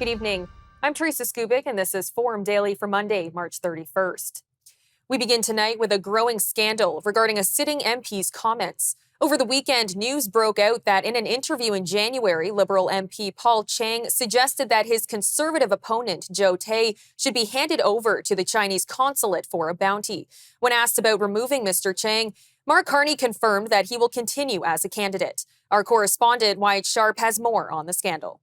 Good evening. I'm Teresa Skubik, and this is Forum Daily for Monday, March 31st. We begin tonight with a growing scandal regarding a sitting MP's comments. Over the weekend, news broke out that in an interview in January, Liberal MP Paul Chang suggested that his Conservative opponent, Joe Tay, should be handed over to the Chinese consulate for a bounty. When asked about removing Mr. Chang, Mark Carney confirmed that he will continue as a candidate. Our correspondent, Wyatt Sharp, has more on the scandal.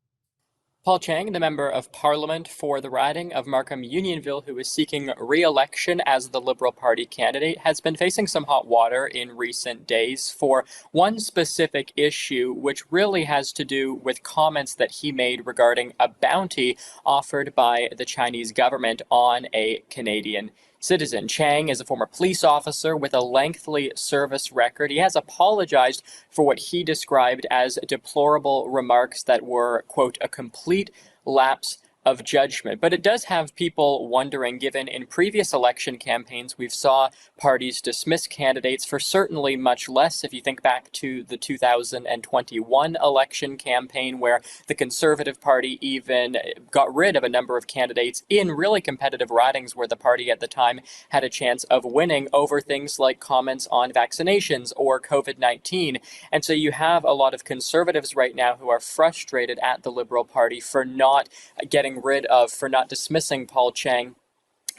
Paul Chang, the Member of Parliament for the riding of Markham-Unionville, who is seeking re-election as the Liberal Party candidate, has been facing some hot water in recent days for one specific issue, which really has to do with comments that he made regarding a bounty offered by the Chinese government on a Canadian citizen. Chang is a former police officer with a lengthy service record. He has apologized for what he described as deplorable remarks that were, quote, a complete lapse of judgment. But it does have people wondering, given in previous election campaigns, we've saw parties dismiss candidates for certainly much less. If you think back to the 2021 election campaign, where the Conservative Party even got rid of a number of candidates in really competitive ridings where the party at the time had a chance of winning over things like comments on vaccinations or COVID-19. And so you have a lot of Conservatives right now who are frustrated at the Liberal Party for not for not dismissing Paul Chang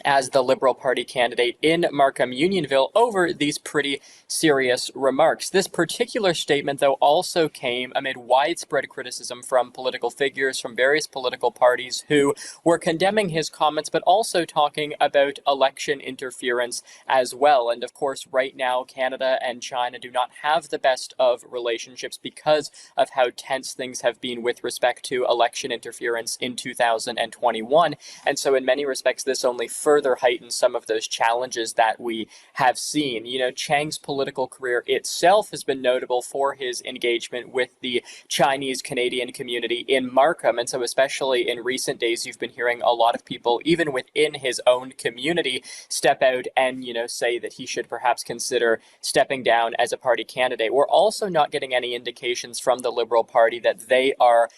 as the Liberal Party candidate in Markham-Unionville over these pretty serious remarks. This particular statement, though, also came amid widespread criticism from political figures from various political parties who were condemning his comments, but also talking about election interference as well. And of course, right now, Canada and China do not have the best of relationships because of how tense things have been with respect to election interference in 2021. And so in many respects, this only further heighten some of those challenges that we have seen. You know, Chang's political career itself has been notable for his engagement with the Chinese Canadian community in Markham. And so especially in recent days, you've been hearing a lot of people, even within his own community, step out and, say that he should perhaps consider stepping down as a party candidate. We're also not getting any indications from the Liberal Party that they are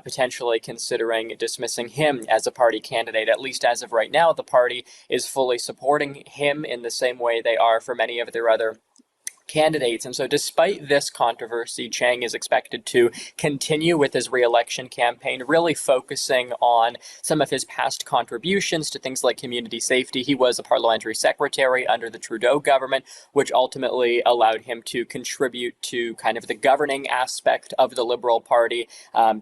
potentially considering dismissing him as a party candidate. At least as of right now, the party is fully supporting him in the same way they are for many of their other candidates. And so despite this controversy, Chang is expected to continue with his re-election campaign, really focusing on some of his past contributions to things like community safety. He was a parliamentary secretary under the Trudeau government, which ultimately allowed him to contribute to kind of the governing aspect of the Liberal Party,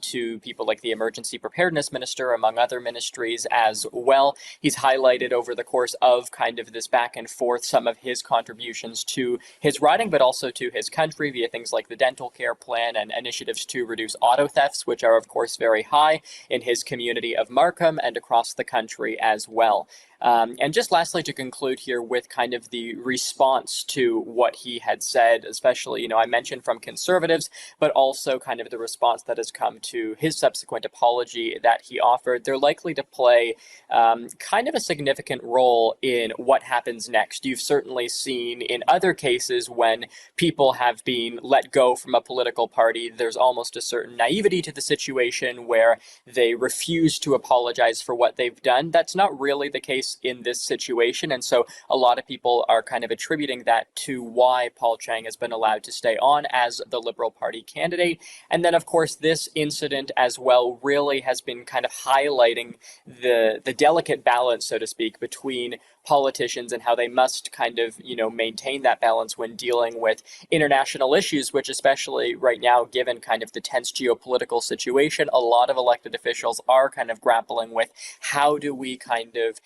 to people like the emergency preparedness minister, among other ministries as well. He's highlighted over the course of kind of this back and forth some of his contributions to his but also to his country via things like the dental care plan and initiatives to reduce auto thefts, which are, of course, very high in his community of Markham and across the country as well. And just lastly, to conclude here with kind of the response to what he had said, especially, I mentioned from Conservatives, but also kind of the response that has come to his subsequent apology that he offered. They're likely to play kind of a significant role in what happens next. You've certainly seen in other cases when people have been let go from a political party, there's almost a certain naivety to the situation where they refuse to apologize for what they've done. That's not really the case in this situation. And so a lot of people are kind of attributing that to why Paul Chang has been allowed to stay on as the Liberal Party candidate. And then, of course, this incident as well really has been kind of highlighting the delicate balance, so to speak, between politicians and how they must kind of, maintain that balance when dealing with international issues, which especially right now, given kind of the tense geopolitical situation, a lot of elected officials are kind of grappling with how do we kind of,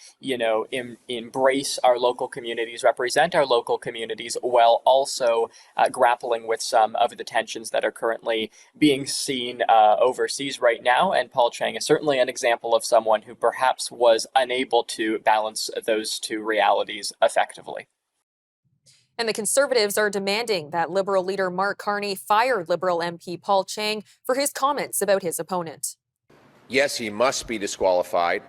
embrace our local communities, represent our local communities, while also grappling with some of the tensions that are currently being seen overseas right now. And Paul Chang is certainly an example of someone who perhaps was unable to balance those two realities effectively. And the Conservatives are demanding that Liberal leader Mark Carney fire Liberal MP Paul Chang for his comments about his opponent. Yes, he must be disqualified.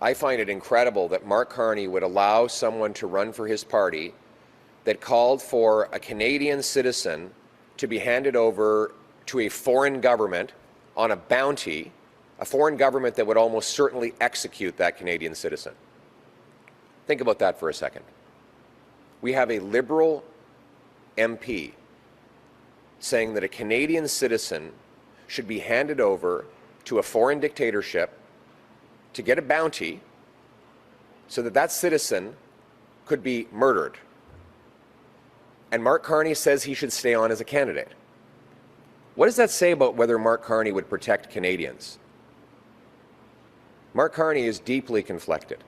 I find it incredible that Mark Carney would allow someone to run for his party that called for a Canadian citizen to be handed over to a foreign government on a bounty a foreign government that would almost certainly execute that Canadian citizen. Think about that for a second. We have a Liberal MP saying that a Canadian citizen should be handed over to a foreign dictatorship to get a bounty so that that citizen could be murdered. And Mark Carney says he should stay on as a candidate. What does that say about whether Mark Carney would protect Canadians? Mark Carney is deeply conflicted.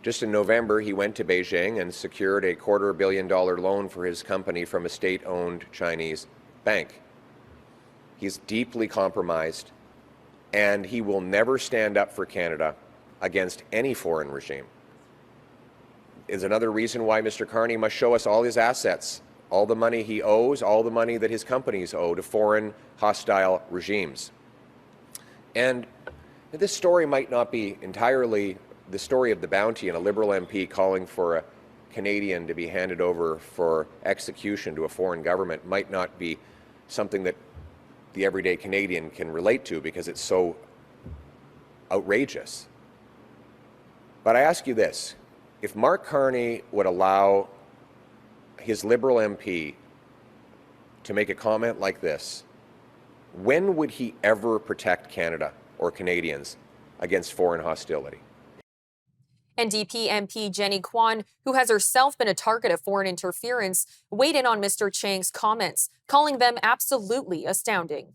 Just in November, he went to Beijing and secured a $250 million loan for his company from a state-owned Chinese bank. He's deeply compromised, and he will never stand up for Canada against any foreign regime. Is another reason why Mr. Carney must show us all his assets, all the money he owes, all the money that his companies owe to foreign hostile regimes. And this story might not be entirely the story of the bounty and a Liberal MP calling for a Canadian to be handed over for execution to a foreign government might not be something that the everyday Canadian can relate to because it's so outrageous. But I ask you this, if Mark Carney would allow his Liberal MP to make a comment like this, when would he ever protect Canada or Canadians against foreign hostility? NDP MP Jenny Kwan, who has herself been a target of foreign interference, weighed in on Mr. Chang's comments, calling them absolutely astounding.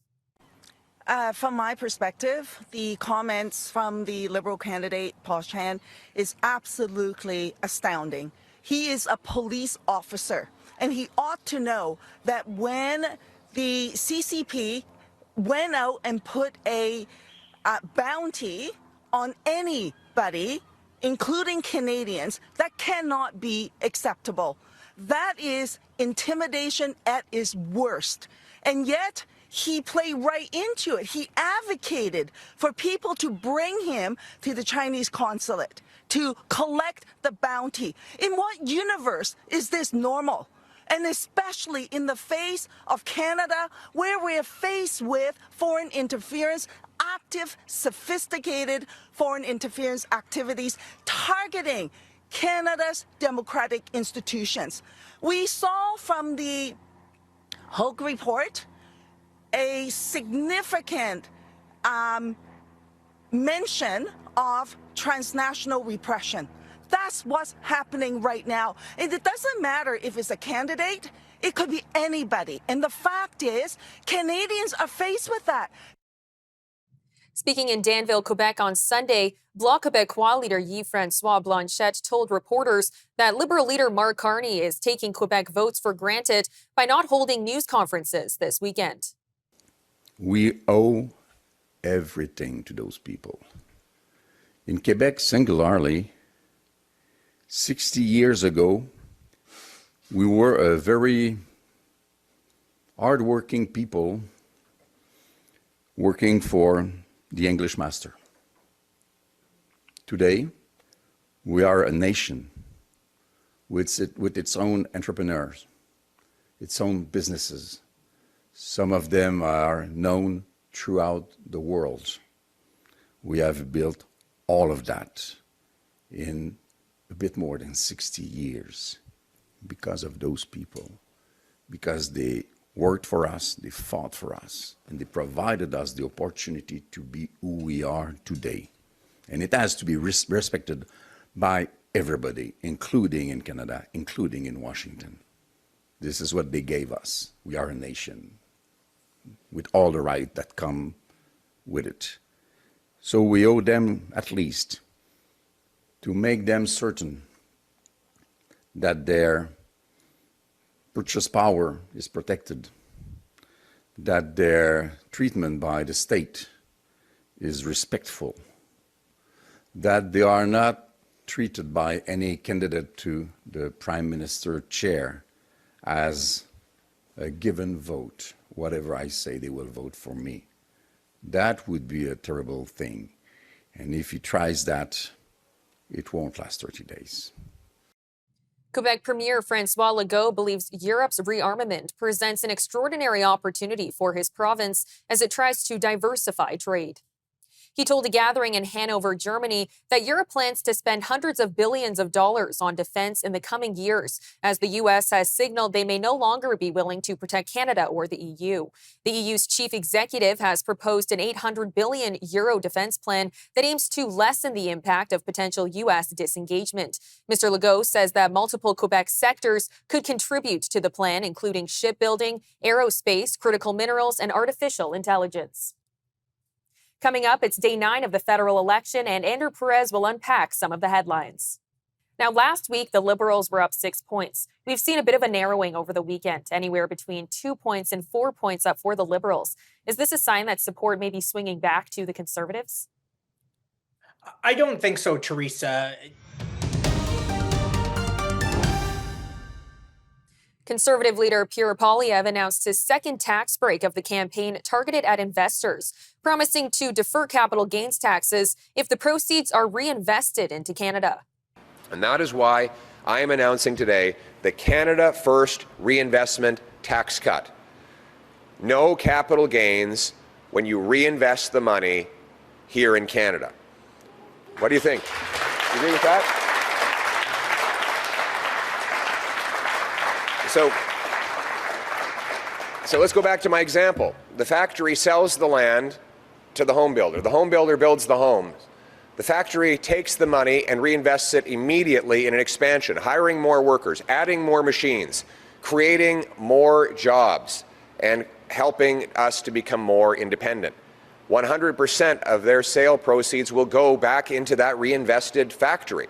From my perspective, the comments from the Liberal candidate, Paul Chan, is absolutely astounding. He is a police officer, and he ought to know that when the CCP went out and put a bounty on anybody, including Canadians, that cannot be acceptable. That is intimidation at its worst. And yet, he played right into it. He advocated for people to bring him to the Chinese consulate to collect the bounty. In what universe is this normal? And especially in the face of Canada, where we are faced with foreign interference, active, sophisticated foreign interference activities targeting Canada's democratic institutions. We saw from the Hogue report a significant mention of transnational repression. That's what's happening right now. And it doesn't matter if it's a candidate, it could be anybody. And the fact is, Canadians are faced with that. Speaking in Danville, Quebec on Sunday, Bloc Québécois leader Yves-Francois Blanchet told reporters that Liberal leader Mark Carney is taking Quebec votes for granted by not holding news conferences this weekend. We owe everything to those people. In Quebec, singularly, 60 years ago, we were a very hardworking people working for the English master. Today, we are a nation with its own entrepreneurs, its own businesses. Some of them are known throughout the world. We have built all of that in a bit more than 60 years because of those people, because they worked for us, they fought for us, and they provided us the opportunity to be who we are today. And it has to be respected by everybody, including in Canada, including in Washington. This is what they gave us. We are a nation with all the rights that come with it. So we owe them at least to make them certain that their purchase power is protected, that their treatment by the state is respectful, that they are not treated by any candidate to the Prime Minister chair as a given vote. Whatever I say, they will vote for me. That would be a terrible thing. And if he tries that, it won't last 30 days. Quebec Premier François Legault believes Europe's rearmament presents an extraordinary opportunity for his province as it tries to diversify trade. He told a gathering in Hanover, Germany, that Europe plans to spend hundreds of billions of dollars on defense in the coming years, as the U.S. has signaled they may no longer be willing to protect Canada or the EU. The EU's chief executive has proposed an €800 billion defense plan that aims to lessen the impact of potential U.S. disengagement. Mr. Legault says that multiple Quebec sectors could contribute to the plan, including shipbuilding, aerospace, critical minerals, and artificial intelligence. Coming up, it's day 9 of the federal election, and Andrew Perez will unpack some of the headlines. Now, last week, the Liberals were up 6 points. We've seen a bit of a narrowing over the weekend, anywhere between 2 points and 4 points up for the Liberals. Is this a sign that support may be swinging back to the Conservatives? I don't think so, Teresa. Conservative leader Pierre Poilievre announced his second tax break of the campaign targeted at investors, promising to defer capital gains taxes if the proceeds are reinvested into Canada. And that is why I am announcing today the Canada First Reinvestment Tax Cut. No capital gains when you reinvest the money here in Canada. What do you think? You agree with that? So let's go back to my example. The factory sells the land to the home builder. The home builder builds the homes. The factory takes the money and reinvests it immediately in an expansion, hiring more workers, adding more machines, creating more jobs, and helping us to become more independent. 100% of their sale proceeds will go back into that reinvested factory,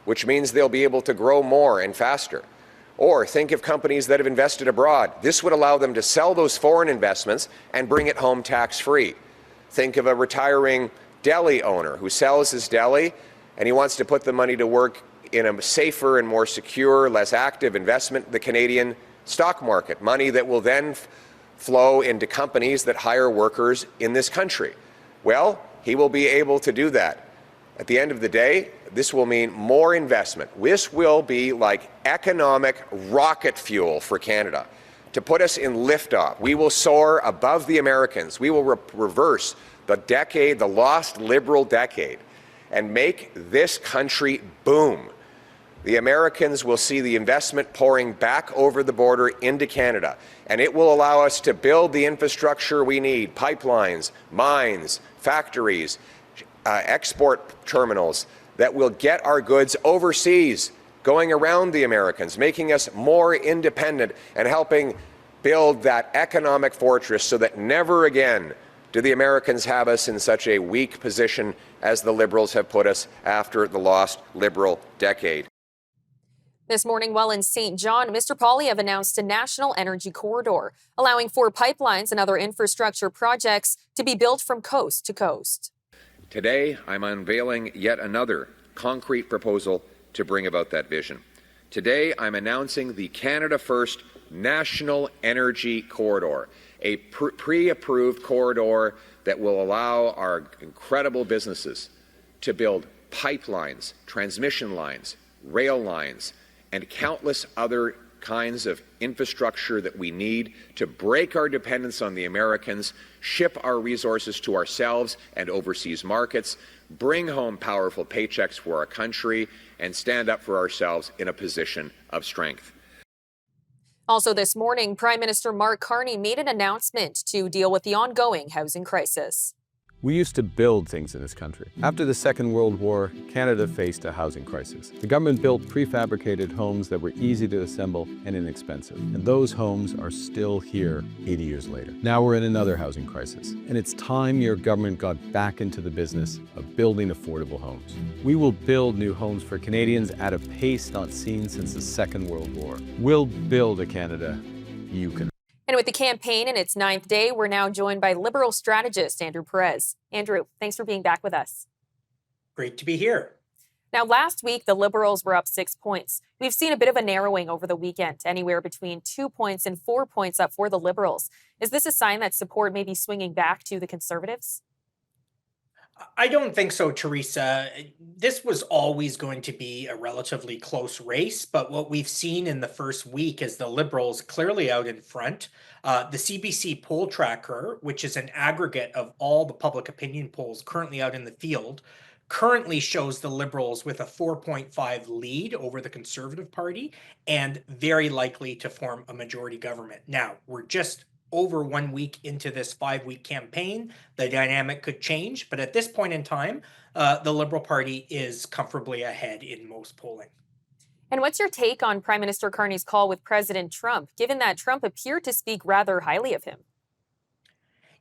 which means they'll be able to grow more and faster. Or think of companies that have invested abroad. This would allow them to sell those foreign investments and bring it home tax-free. Think of a retiring deli owner who sells his deli and he wants to put the money to work in a safer and more secure, less active investment, the Canadian stock market, money that will then flow into companies that hire workers in this country. Well, he will be able to do that. At the end of the day, this will mean more investment. This will be like economic rocket fuel for Canada to put us in liftoff. We will soar above the Americans. We will reverse the lost Liberal decade, and make this country boom. The Americans will see the investment pouring back over the border into Canada, and it will allow us to build the infrastructure we need: pipelines, mines, factories, export terminals that will get our goods overseas, going around the Americans, making us more independent and helping build that economic fortress so that never again do the Americans have us in such a weak position as the Liberals have put us after the lost Liberal decade. This morning, while in St. John, Mr. Poilievre announced a national energy corridor, allowing for pipelines and other infrastructure projects to be built from coast to coast. Today, I'm unveiling yet another concrete proposal to bring about that vision. Today, I'm announcing the Canada First National Energy Corridor, a pre-approved corridor that will allow our incredible businesses to build pipelines, transmission lines, rail lines, and countless other kinds of infrastructure that we need to break our dependence on the Americans, ship our resources to ourselves and overseas markets, bring home powerful paychecks for our country, and stand up for ourselves in a position of strength. Also this morning, Prime Minister Mark Carney made an announcement to deal with the ongoing housing crisis. We used to build things in this country. After the Second World War, Canada faced a housing crisis. The government built prefabricated homes that were easy to assemble and inexpensive. And those homes are still here 80 years later. Now we're in another housing crisis. And it's time your government got back into the business of building affordable homes. We will build new homes for Canadians at a pace not seen since the Second World War. We'll build a Canada you can. And with the campaign in its 9th day, we're now joined by Liberal strategist Andrew Perez. Andrew, thanks for being back with us. Great to be here. Now, last week, the Liberals were up 6 points. We've seen a bit of a narrowing over the weekend, anywhere between 2 points and 4 points up for the Liberals. Is this a sign that support may be swinging back to the Conservatives? I don't think so, Teresa. This was always going to be a relatively close race, but what we've seen in the first week is the Liberals clearly out in front. The CBC poll tracker, which is an aggregate of all the public opinion polls currently out in the field, currently shows the Liberals with a 4.5 lead over the Conservative Party and very likely to form a majority government. Now, we're just over 1 week into this 5 week campaign. The dynamic could change, but at this point in time, the Liberal Party is comfortably ahead in most polling. And what's your take on Prime Minister Carney's call with President Trump, given that Trump appeared to speak rather highly of him?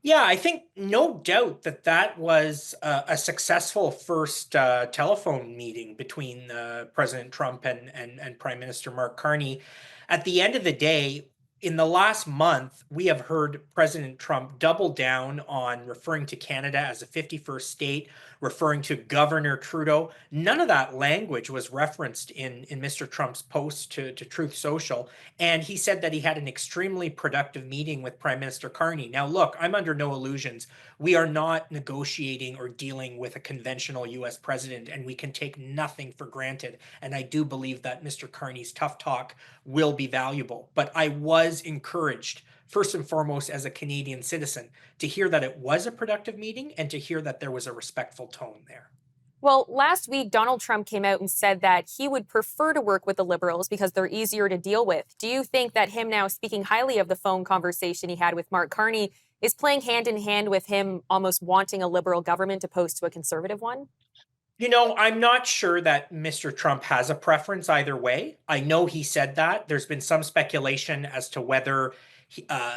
Yeah, I think no doubt that that was a successful first telephone meeting between President Trump and Prime Minister Mark Carney. At the end of the day, in the last month, we have heard President Trump double down on referring to Canada as a 51st state, referring to Governor Trudeau. None of that language was referenced in Mr. Trump's post to Truth Social. And he said that he had an extremely productive meeting with Prime Minister Carney. Now, look, I'm under no illusions. We are not negotiating or dealing with a conventional US president, and we can take nothing for granted. And I do believe that Mr. Carney's tough talk will be valuable. But I was encouraged, first and foremost, as a Canadian citizen, to hear that it was a productive meeting and to hear that there was a respectful tone there. Well, last week, Donald Trump came out and said that he would prefer to work with the Liberals because they're easier to deal with. Do you think that him now speaking highly of the phone conversation he had with Mark Carney is playing hand in hand with him almost wanting a Liberal government opposed to a Conservative one? You know, I'm not sure that Mr. Trump has a preference either way. I know he said that. There's been some speculation as to whether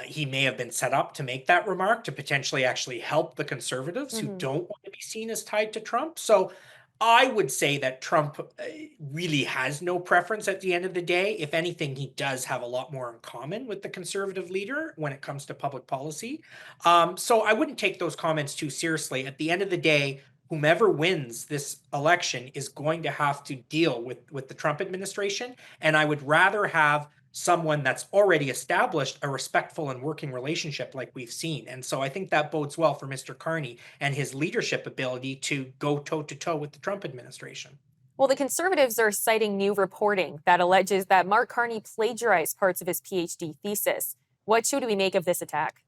he may have been set up to make that remark to potentially actually help the conservatives who don't want to be seen as tied to Trump. So I would say that Trump really has no preference at the end of the day. If anything, he does have a lot more in common with the conservative leader when it comes to public policy. So I wouldn't take those comments too seriously. At the end of the day, whomever wins this election is going to have to deal with the Trump administration. And I would rather have someone that's already established a respectful and working relationship like we've seen. And so I think that bodes well for Mr. Carney and his leadership ability to go toe to toe with the Trump administration. Well, the Conservatives are citing new reporting that alleges that Mark Carney plagiarized parts of his PhD thesis. What should we make of this attack?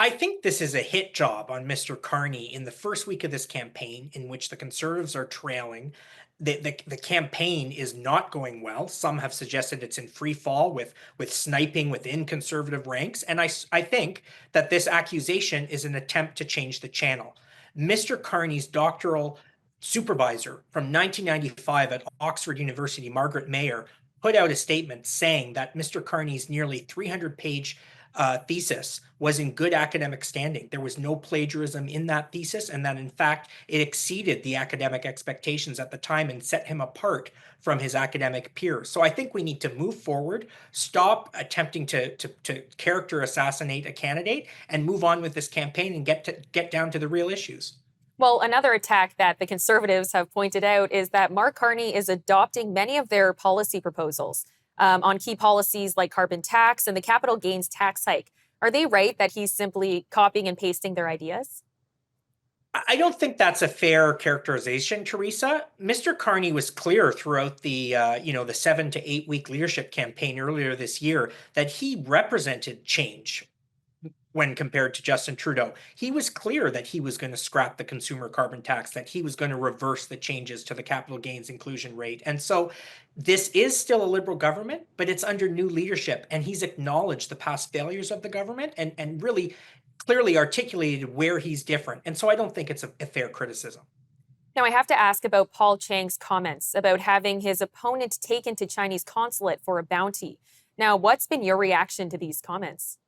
I think this is a hit job on Mr. Carney in the first week of this campaign, in which the Conservatives are trailing. The campaign is not going well. Some have suggested it's in free fall with sniping within Conservative ranks. And I think that this accusation is an attempt to change the channel. Mr. Carney's doctoral supervisor from 1995 at Oxford University, Margaret Mayer, put out a statement saying that Mr. Carney's nearly 300-page thesis was in good academic standing. There was no plagiarism in that thesis, and that in fact it exceeded the academic expectations at the time and set him apart from his academic peers. So I think we need to move forward, stop attempting to character assassinate a candidate, and move on with this campaign and get down to the real issues. Well, another attack that the Conservatives have pointed out is that Mark Carney is adopting many of their policy proposals on key policies like carbon tax and the capital gains tax hike. Are they right that he's simply copying and pasting their ideas? I don't think that's a fair characterization, Teresa. Mr. Carney was clear throughout the the 7 to 8 week leadership campaign earlier this year that he represented change when compared to Justin Trudeau. He was clear that he was going to scrap the consumer carbon tax, that he was going to reverse the changes to the capital gains inclusion rate. And so this is still a Liberal government, but it's under new leadership. And he's acknowledged the past failures of the government and really clearly articulated where he's different. And so I don't think it's a fair criticism. Now, I have to ask about Paul Chang's comments about having his opponent taken to Chinese consulate for a bounty. Now, what's been your reaction to these comments?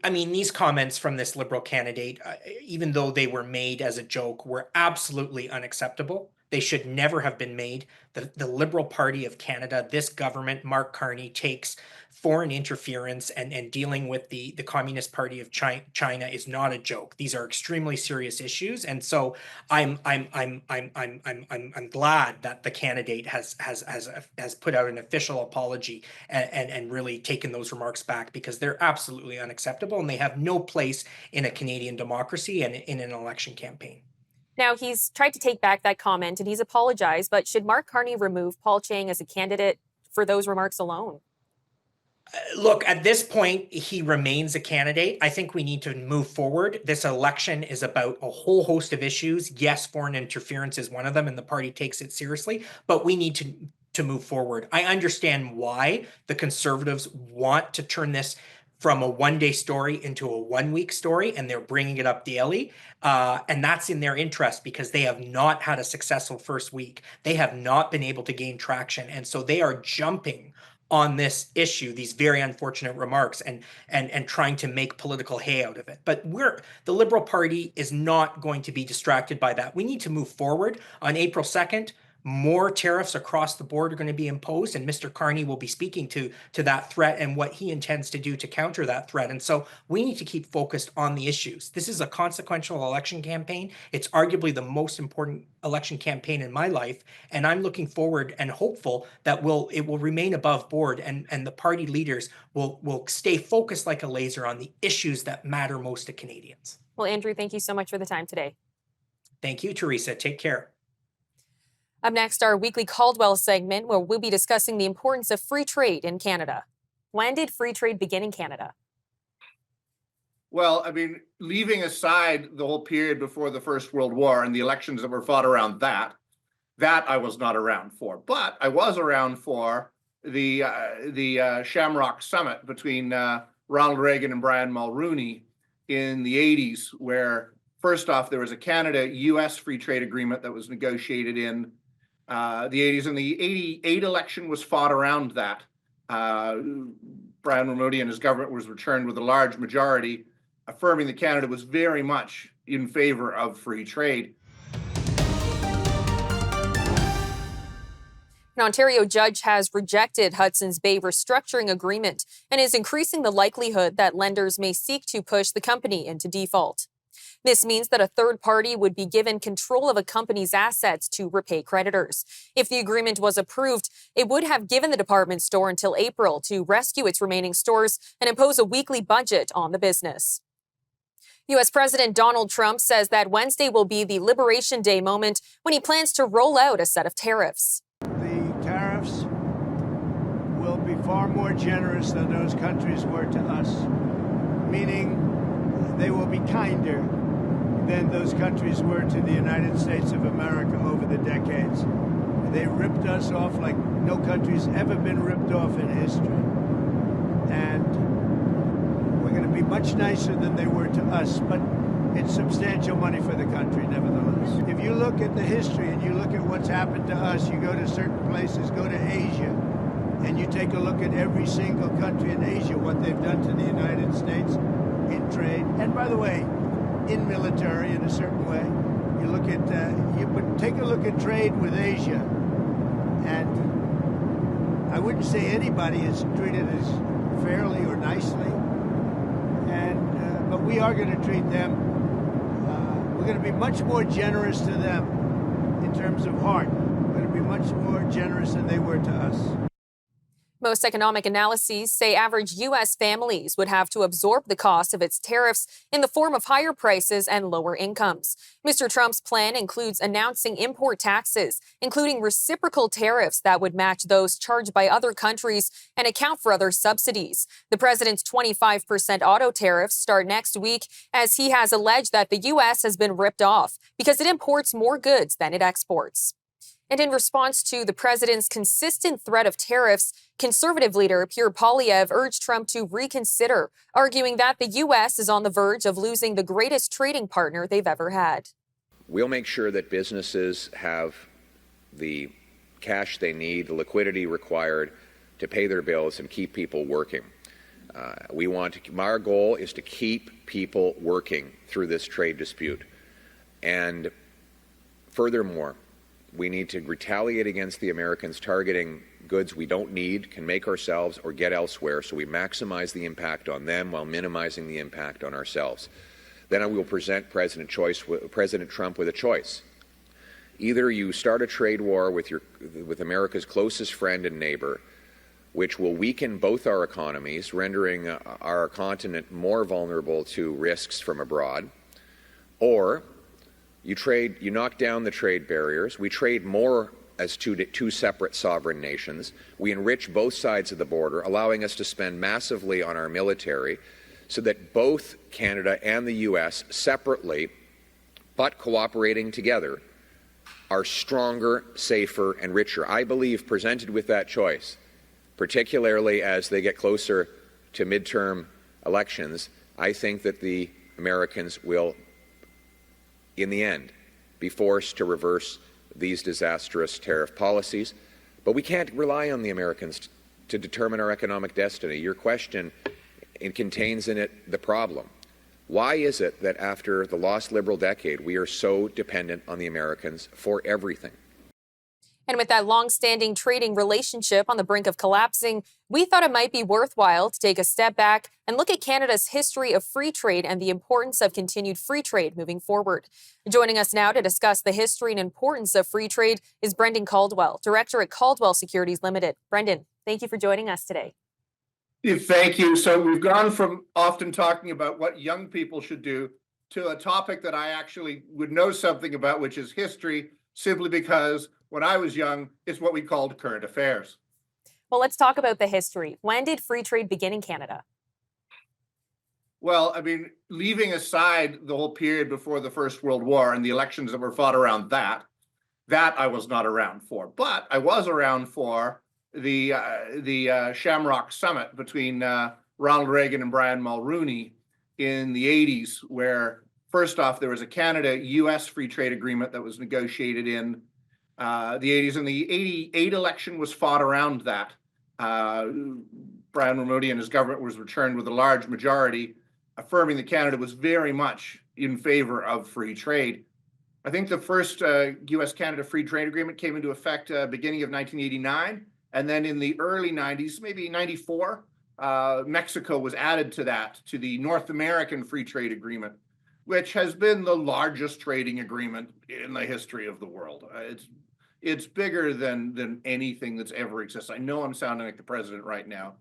I mean, these comments from this Liberal candidate, even though they were made as a joke, were absolutely unacceptable. They should never have been made. The Liberal Party of Canada, this government, Mark Carney, takes foreign interference and dealing with the Communist Party of China is not a joke. These are extremely serious issues, and so I'm glad that the candidate has put out an official apology and really taken those remarks back, because they're absolutely unacceptable and they have no place in a Canadian democracy and in an election campaign. Now, he's tried to take back that comment and he's apologized, but should Mark Carney remove Paul Chang as a candidate for those remarks alone? Look, at this point, he remains a candidate. I think we need to move forward. This election is about a whole host of issues. Yes, foreign interference is one of them, and the party takes it seriously, but we need to move forward. I understand why the Conservatives want to turn this from a one-day story into a one-week story, and they're bringing it up daily. And that's in their interest, because they have not had a successful first week. They have not been able to gain traction, and so they are jumping on this issue, these very unfortunate remarks, and trying to make political hay out of it. But the Liberal Party is not going to be distracted by that. We need to move forward. On April 2nd, more tariffs across the board are going to be imposed, and Mr. Carney will be speaking to that threat and what he intends to do to counter that threat. And so we need to keep focused on the issues. This is a consequential election campaign. It's arguably the most important election campaign in my life, and I'm looking forward and hopeful that it will remain above board, and the party leaders will stay focused like a laser on the issues that matter most to Canadians. Well, Andrew, thank you so much for the time today. Thank you, Teresa. Take care. Up next, our weekly Caldwell segment, where we'll be discussing the importance of free trade in Canada. When did free trade begin in Canada? Well, I mean, leaving aside the whole period before the First World War and the elections that were fought around that I was not around for. But I was around for the Shamrock Summit between Ronald Reagan and Brian Mulroney in the 80s, where first off, there was a Canada-US free trade agreement that was negotiated in the 80s, and the 88 election was fought around that. Brian Mulroney and his government was returned with a large majority, affirming that Canada was very much in favor of free trade. An Ontario judge has rejected Hudson's Bay restructuring agreement and is increasing the likelihood that lenders may seek to push the company into default. This means that a third party would be given control of a company's assets to repay creditors. If the agreement was approved, it would have given the department store until April to rescue its remaining stores and impose a weekly budget on the business. U.S. President Donald Trump says that Wednesday will be the Liberation Day moment when he plans to roll out a set of tariffs. The tariffs will be far more generous than those countries were to us, meaning they will be kinder than those countries were to the United States of America over the decades. They ripped us off like no country's ever been ripped off in history. And we're going to be much nicer than they were to us, but it's substantial money for the country, nevertheless. If you look at the history and you look at what's happened to us, you go to certain places, go to Asia, and you take a look at every single country in Asia, what they've done to the United States in trade, and by the way, in military in a certain way. You look at, take a look at trade with Asia, and I wouldn't say anybody is treated as fairly or nicely, and but we are going to treat them. We're going to be much more generous to them in terms of heart. We're going to be much more generous than they were to us. Most economic analyses say average U.S. families would have to absorb the cost of its tariffs in the form of higher prices and lower incomes. Mr. Trump's plan includes announcing import taxes, including reciprocal tariffs that would match those charged by other countries and account for other subsidies. The president's 25% auto tariffs start next week, as he has alleged that the U.S. has been ripped off because it imports more goods than it exports. And in response to the president's consistent threat of tariffs, conservative leader Pierre Poilievre urged Trump to reconsider, arguing that the U.S. is on the verge of losing the greatest trading partner they've ever had. We'll make sure that businesses have the cash they need, the liquidity required to pay their bills and keep people working. Our goal is to keep people working through this trade dispute. And furthermore, We need to retaliate against the Americans targeting goods we don't need, can make ourselves, or get elsewhere, so we maximize the impact on them while minimizing the impact on ourselves. Then I will present President Trump with a choice. Either you start a trade war with America's closest friend and neighbor, which will weaken both our economies, rendering our continent more vulnerable to risks from abroad, or you knock down the trade barriers, we trade more as two separate sovereign nations, we enrich both sides of the border, allowing us to spend massively on our military, so that both Canada and the U.S. separately, but cooperating together, are stronger, safer, and richer. I believe, presented with that choice, particularly as they get closer to midterm elections, I think that the Americans will, in the end, be forced to reverse these disastrous tariff policies. But we can't rely on the Americans to determine our economic destiny. Your question, it contains in it the problem. Why is it that after the lost Liberal decade, we are so dependent on the Americans for everything? And with that long-standing trading relationship on the brink of collapsing, we thought it might be worthwhile to take a step back and look at Canada's history of free trade and the importance of continued free trade moving forward. Joining us now to discuss the history and importance of free trade is Brendan Caldwell, Director at Caldwell Securities Limited. Brendan, thank you for joining us today. Thank you. So we've gone from often talking about what young people should do to a topic that I actually would know something about, which is history, simply because when I was young, it's what we called current affairs. Well, let's talk about the history. When did free trade begin in Canada? Well, I mean, leaving aside the whole period before the First World War and the elections that were fought around that I was not around for. But I was around for the Shamrock Summit between Ronald Reagan and Brian Mulroney in the 80s, where first off, there was a Canada-US free trade agreement that was negotiated in the 80s, and the 88 election was fought around that. Brian Mulroney and his government was returned with a large majority, affirming that Canada was very much in favor of free trade. I think the first US-Canada free trade agreement came into effect beginning of 1989, and then in the early 90s, maybe 94, Mexico was added to that, to the North American free trade agreement, which has been the largest trading agreement in the history of the world. It's bigger than anything that's ever existed. I know I'm sounding like the president right now,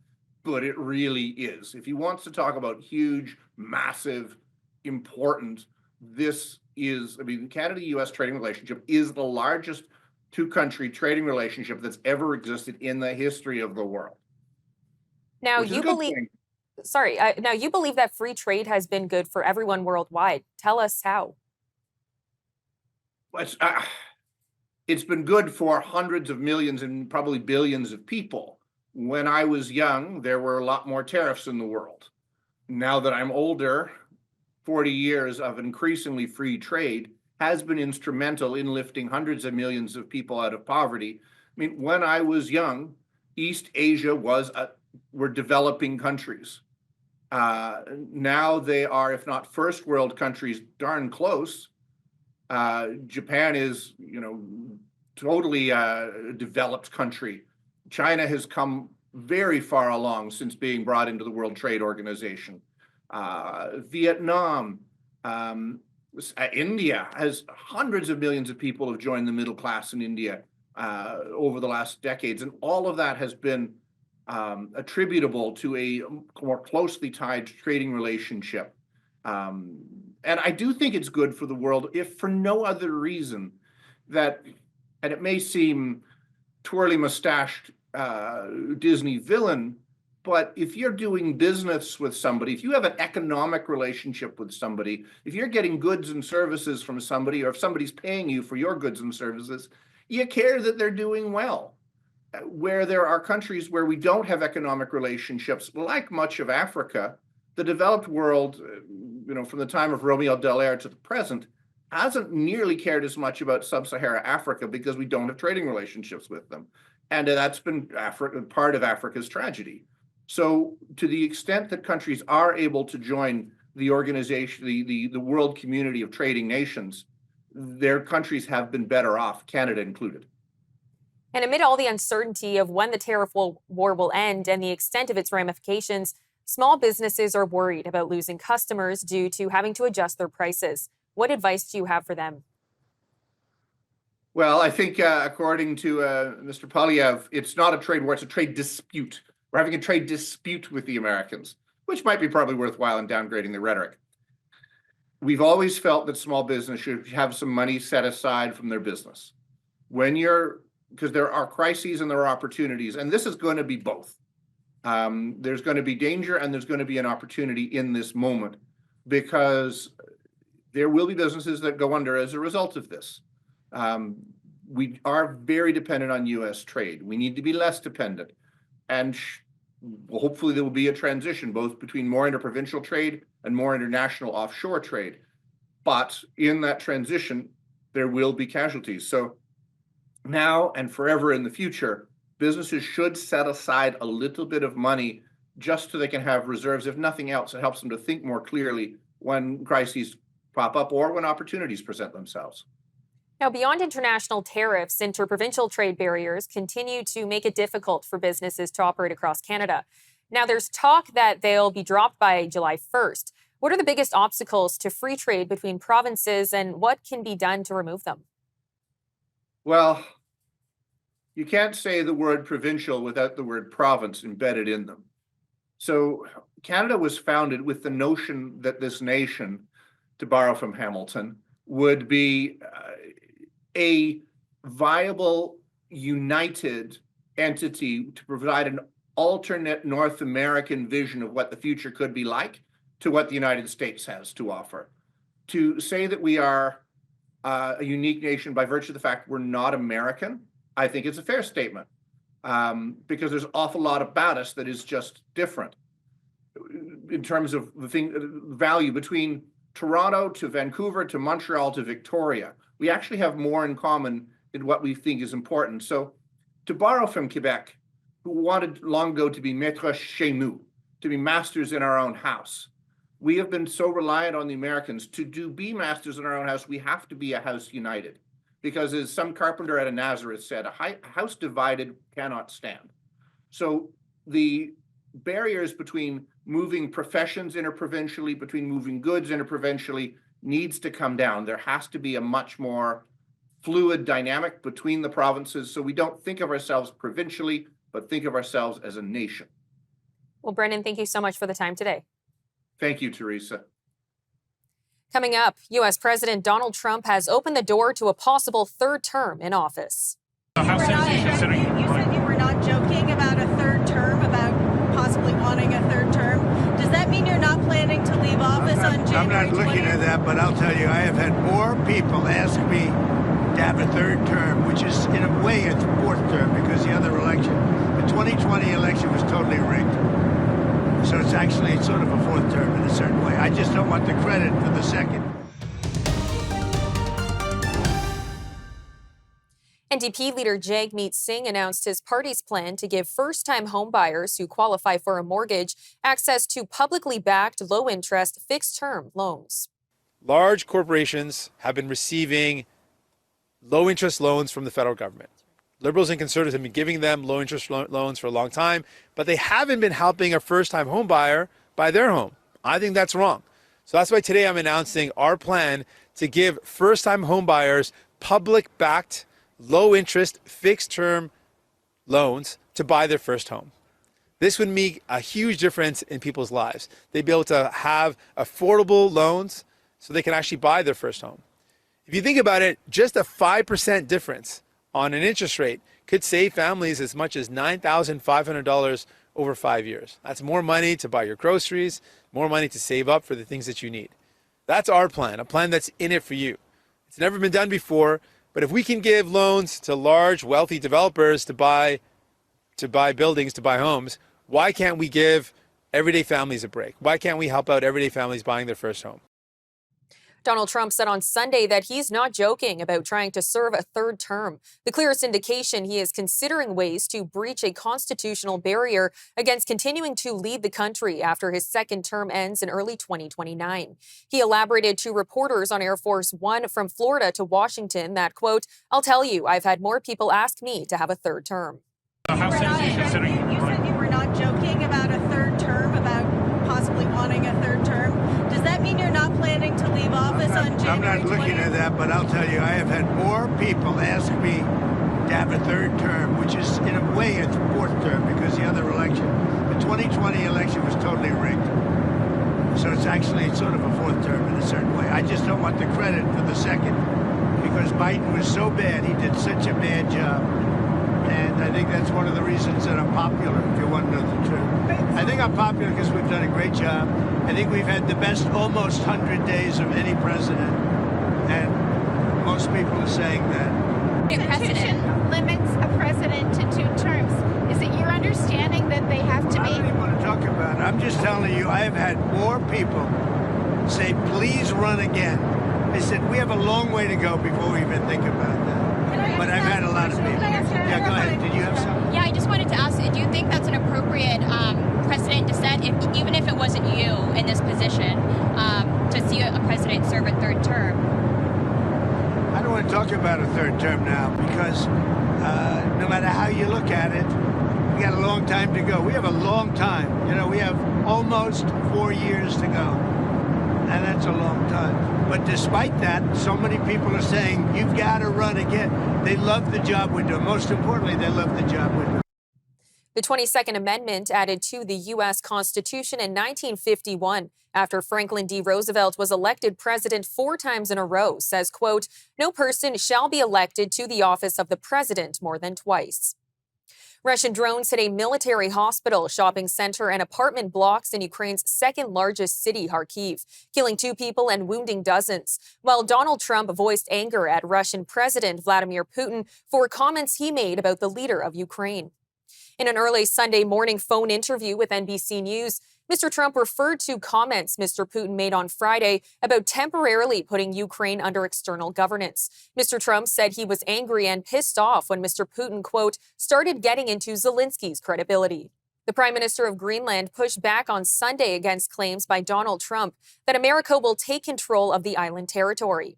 but it really is. If he wants to talk about huge, massive, important, this is, I mean, the Canada-US trading relationship is the largest two-country trading relationship that's ever existed in the history of the world. Now, you believe that free trade has been good for everyone worldwide. Tell us how. It's been good for hundreds of millions and probably billions of people. When I was young, there were a lot more tariffs in the world. Now that I'm older, 40 years of increasingly free trade has been instrumental in lifting hundreds of millions of people out of poverty. I mean, when I was young, East Asia were developing countries. Now they are, if not first world countries, darn close. Japan is, totally a developed country. China has come very far along since being brought into the World Trade Organization. Vietnam, India has hundreds of millions of people have joined the middle class in India over the last decades, and all of that has been attributable to a more closely tied trading relationship. And I do think it's good for the world, if for no other reason that, and it may seem twirly mustached Disney villain, but if you're doing business with somebody, if you have an economic relationship with somebody, if you're getting goods and services from somebody, or if somebody's paying you for your goods and services, you care that they're doing well. Where there are countries where we don't have economic relationships, like much of Africa, the developed world, from the time of Romeo Dallaire to the present, hasn't nearly cared as much about sub-Saharan Africa because we don't have trading relationships with them. And that's been part of Africa's tragedy. So to the extent that countries are able to join the organization, the world community of trading nations, their countries have been better off, Canada included. And amid all the uncertainty of when the tariff war will end and the extent of its ramifications, small businesses are worried about losing customers due to having to adjust their prices. What advice do you have for them? Well, I think according to Mr. Polyev, it's not a trade war, it's a trade dispute. We're having a trade dispute with the Americans, which might be probably worthwhile in downgrading the rhetoric. We've always felt that small business should have some money set aside from their business. Because there are crises and there are opportunities, and this is going to be both. There's going to be danger and there's going to be an opportunity in this moment, because there will be businesses that go under as a result of this. We are very dependent on U.S. trade. We need to be less dependent. And hopefully there will be a transition both between more interprovincial trade and more international offshore trade. But in that transition, there will be casualties. So now and forever in the future, businesses should set aside a little bit of money just so they can have reserves. If nothing else, it helps them to think more clearly when crises pop up or when opportunities present themselves. Now, beyond international tariffs, interprovincial trade barriers continue to make it difficult for businesses to operate across Canada. Now, there's talk that they'll be dropped by July 1st. What are the biggest obstacles to free trade between provinces, and what can be done to remove them? Well, you can't say the word provincial without the word province embedded in them. So Canada was founded with the notion that this nation, to borrow from Hamilton, would be a viable, united entity to provide an alternate North American vision of what the future could be like to what the United States has to offer. To say that we are a unique nation by virtue of the fact we're not American, I think it's a fair statement, because there's an awful lot about us that is just different in terms of the value between Toronto to Vancouver to Montreal to Victoria. We actually have more in common in what we think is important. So to borrow from Quebec, who wanted long ago to be maîtres chez nous, to be masters in our own house, we have been so reliant on the Americans. To be masters in our own house, we have to be a house united. Because as some carpenter out of Nazareth said, a house divided cannot stand. So the barriers between moving professions interprovincially, between moving goods interprovincially, needs to come down. There has to be a much more fluid dynamic between the provinces, so we don't think of ourselves provincially, but think of ourselves as a nation. Well, Brendan, thank you so much for the time today. Thank you, Teresa. Coming up, U.S. President Donald Trump has opened the door to a possible third term in office. How soon are you considering? You said you were not joking about a third term, about possibly wanting a third term. Does that mean you're not planning to leave office on January 20th? I'm not looking at that, but I'll tell you, I have had more people ask me to have a third term, which is in a way a fourth term, because the other election, the 2020 election, was totally rigged. So it's sort of a fourth term in a certain way. I just don't want the credit for the second. NDP leader Jagmeet Singh announced his party's plan to give first-time homebuyers who qualify for a mortgage access to publicly backed, low-interest, fixed-term loans. Large corporations have been receiving low-interest loans from the federal government. Liberals and Conservatives have been giving them low-interest loans for a long time, but they haven't been helping a first-time home buyer buy their home. I think that's wrong. So that's why today I'm announcing our plan to give first-time home buyers public-backed, low-interest, fixed-term loans to buy their first home. This would make a huge difference in people's lives. They'd be able to have affordable loans so they can actually buy their first home. If you think about it, just a 5% difference on an interest rate could save families as much as $9,500 over 5 years. That's more money to buy your groceries, more money to save up for the things that you need. That's our plan, a plan that's in it for you. It's never been done before, but if we can give loans to large, wealthy developers to buy buildings, to buy homes, why can't we give everyday families a break? Why can't we help out everyday families buying their first home? Donald Trump said on Sunday that he's not joking about trying to serve a third term. The clearest indication he is considering ways to breach a constitutional barrier against continuing to lead the country after his second term ends in early 2029. He elaborated to reporters on Air Force One from Florida to Washington that, quote, "I'll tell you, I've had more people ask me to have a third term." You said you were not joking about a third term, about possibly wanting a third term. Does that mean you're not planning to leave office on January 20th? I'm not looking at that, but I'll tell you, I have had more people ask me to have a third term, which is, in a way, a fourth term, because the other election, the 2020 election was totally rigged. So it's sort of a fourth term in a certain way. I just don't want the credit for the second, because Biden was so bad. He did such a bad job. And I think that's one of the reasons that I'm popular, if you want to know the truth. I think I'm popular because we've done a great job. I think we've had the best almost 100 days of any president. And most people are saying that. The Constitution limits a president to 2 terms. Is it your understanding that they have to be? I don't even want to talk about it. I'm just telling you, I have had more people say, please run again. I said, we have a long way to go before we even think about that. But I've had a lot of people. Yeah, go ahead. Did you have something? Yeah, I just wanted to ask, do you think that's an appropriate precedent to set, even if it wasn't you in this position, to see a president serve a third term? I don't want to talk about a third term now because no matter how you look at it, we got a long time to go. We have a long time. You know, we have almost 4 years to go. And that's a long time. But despite that, so many people are saying, you've got to run again. They love the job we do. Most importantly, they love the job we do. The 22nd Amendment, added to the U.S. Constitution in 1951 after Franklin D. Roosevelt was elected president 4 times in a row, says, quote, "No person shall be elected to the office of the president more than twice." Russian drones hit a military hospital, shopping center, and apartment blocks in Ukraine's second largest city, Kharkiv, killing 2 people and wounding dozens, while Donald Trump voiced anger at Russian President Vladimir Putin for comments he made about the leader of Ukraine. In an early Sunday morning phone interview with NBC News, Mr. Trump referred to comments Mr. Putin made on Friday about temporarily putting Ukraine under external governance. Mr. Trump said he was angry and pissed off when Mr. Putin, quote, started getting into Zelensky's credibility. The Prime Minister of Greenland pushed back on Sunday against claims by Donald Trump that America will take control of the island territory.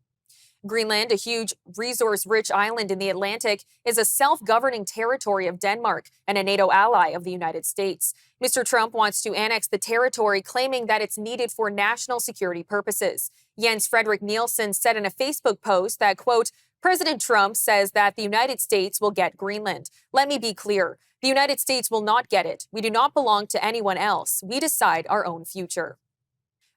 Greenland, a huge resource-rich island in the Atlantic, is a self-governing territory of Denmark and a NATO ally of the United States. Mr. Trump wants to annex the territory, claiming that it's needed for national security purposes. Jens Fredrik Nielsen said in a Facebook post that, quote, "President Trump says that the United States will get Greenland. Let me be clear. The United States will not get it. We do not belong to anyone else. We decide our own future."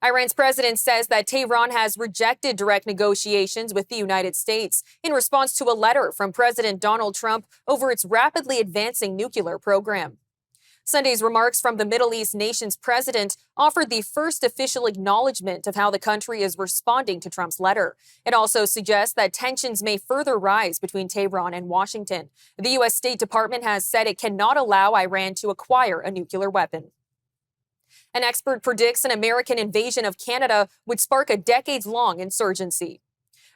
Iran's president says that Tehran has rejected direct negotiations with the United States in response to a letter from President Donald Trump over its rapidly advancing nuclear program. Sunday's remarks from the Middle East nation's president offered the first official acknowledgement of how the country is responding to Trump's letter. It also suggests that tensions may further rise between Tehran and Washington. The U.S. State Department has said it cannot allow Iran to acquire a nuclear weapon. An expert predicts an American invasion of Canada would spark a decades-long insurgency.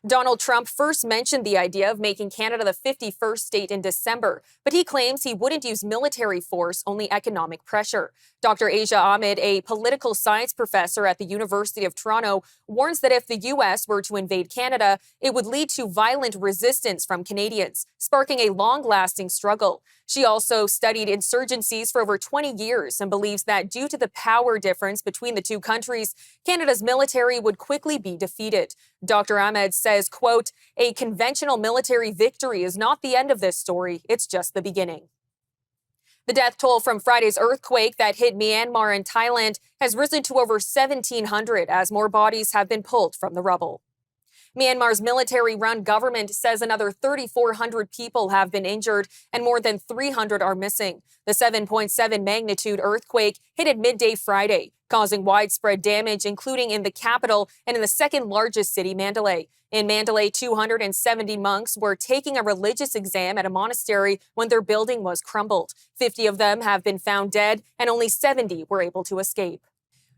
Donald Trump first mentioned the idea of making Canada the 51st state in December, but he claims he wouldn't use military force, only economic pressure. Dr. Asia Ahmed, a political science professor at the University of Toronto, warns that if the U.S. were to invade Canada, it would lead to violent resistance from Canadians, sparking a long-lasting struggle. She also studied insurgencies for over 20 years and believes that due to the power difference between the two countries, Canada's military would quickly be defeated. Dr. Ahmed says, quote, "A conventional military victory is not the end of this story. It's just the beginning." The death toll from Friday's earthquake that hit Myanmar and Thailand has risen to over 1,700 as more bodies have been pulled from the rubble. Myanmar's military-run government says another 3,400 people have been injured and more than 300 are missing. The 7.7 magnitude earthquake hit at midday Friday, causing widespread damage, including in the capital and in the second largest city, Mandalay. In Mandalay, 270 monks were taking a religious exam at a monastery when their building was crumbled. 50 of them have been found dead, and only 70 were able to escape.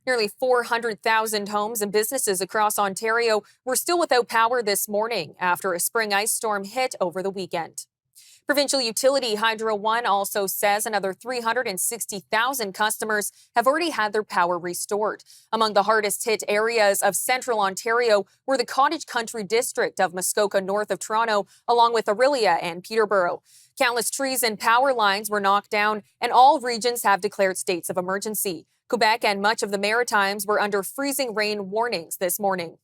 Nearly 400,000 homes and businesses across Ontario were still without power this morning after a spring ice storm hit over the weekend. Provincial utility Hydro One also says another 360,000 customers have already had their power restored. Among the hardest hit areas of central Ontario were the Cottage Country district of Muskoka north of Toronto, along with Orillia and Peterborough. Countless trees and power lines were knocked down, and all regions have declared states of emergency. Quebec and much of the Maritimes were under freezing rain warnings this morning.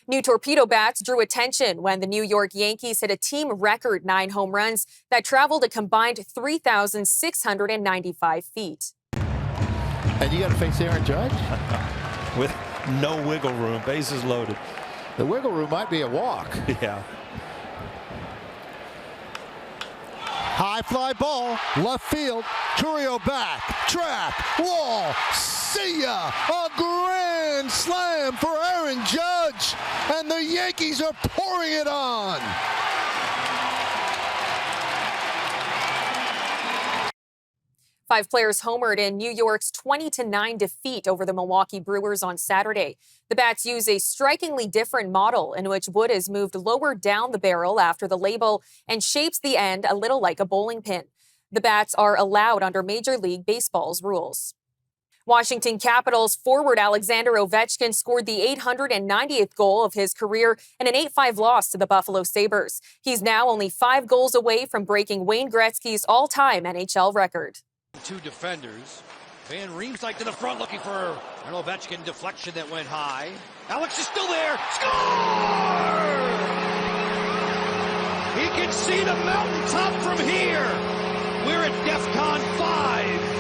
New torpedo bats drew attention when the New York Yankees hit a team record 9 home runs that traveled a combined 3,695 feet. And you got to face Aaron Judge? With no wiggle room, bases loaded. The wiggle room might be a walk. Yeah. High fly ball, left field, Curio back, track, wall, see ya! A grand slam for Aaron Judge, and the Yankees are pouring it on! Five players homered in New York's 20-9 defeat over the Milwaukee Brewers on Saturday. The bats use a strikingly different model in which wood is moved lower down the barrel after the label and shapes the end a little like a bowling pin. The bats are allowed under Major League Baseball's rules. Washington Capitals forward Alexander Ovechkin scored the 890th goal of his career in an 8-5 loss to the Buffalo Sabres. He's now only 5 goals away from breaking Wayne Gretzky's all-time NHL record. 2 defenders. Van Riemsdyk to the front looking for an Ovechkin deflection that went high. Alex is still there. Score! He can see the mountaintop from here. We're at DEFCON 5.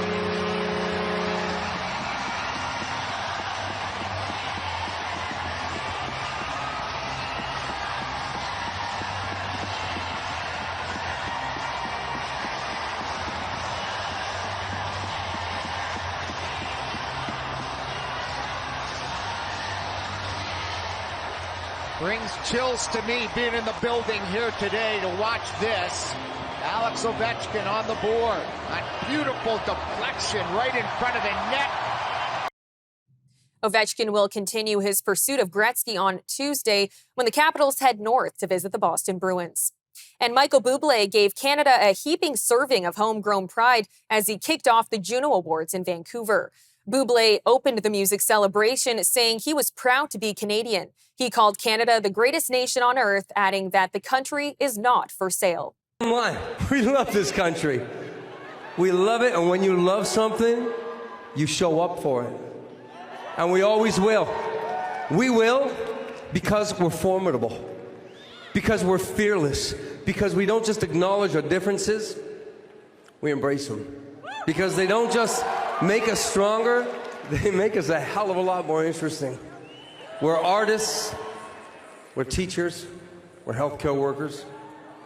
Brings chills to me being in the building here today to watch this. Alex Ovechkin on the board. A beautiful deflection right in front of the net. Ovechkin will continue his pursuit of Gretzky on Tuesday when the Capitals head north to visit the Boston Bruins. And Michael Bublé gave Canada a heaping serving of homegrown pride as he kicked off the Juno Awards in Vancouver. Bublé opened the music celebration saying he was proud to be Canadian. He called Canada the greatest nation on earth, adding that the country is not for sale. We love this country. We love it, and when you love something, you show up for it. And we always will. We will because we're formidable, because we're fearless, because we don't just acknowledge our differences, we embrace them. Because they don't just make us stronger, they make us a hell of a lot more interesting. We're artists, we're teachers, we're healthcare workers,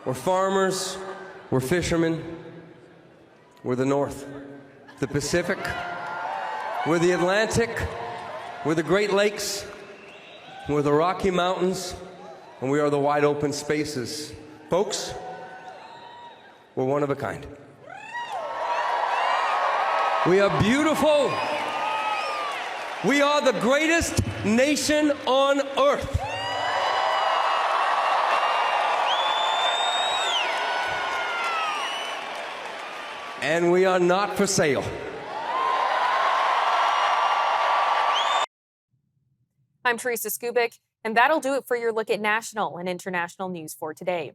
we're farmers, we're fishermen, we're the North, the Pacific, we're the Atlantic, we're the Great Lakes, we're the Rocky Mountains, and we are the wide open spaces. Folks, we're one of a kind. We are beautiful. We are the greatest nation on earth. And we are not for sale. I'm Teresa Skubik, and that'll do it for your look at national and international news for today.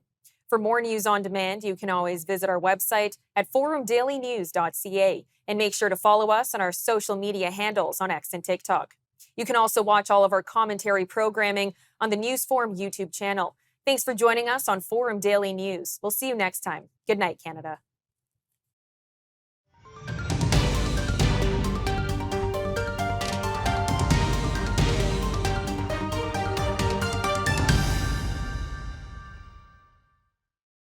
For more news on demand, you can always visit our website at forumdailynews.ca and make sure to follow us on our social media handles on X and TikTok. You can also watch all of our commentary programming on the News Forum YouTube channel. Thanks for joining us on Forum Daily News. We'll see you next time. Good night, Canada.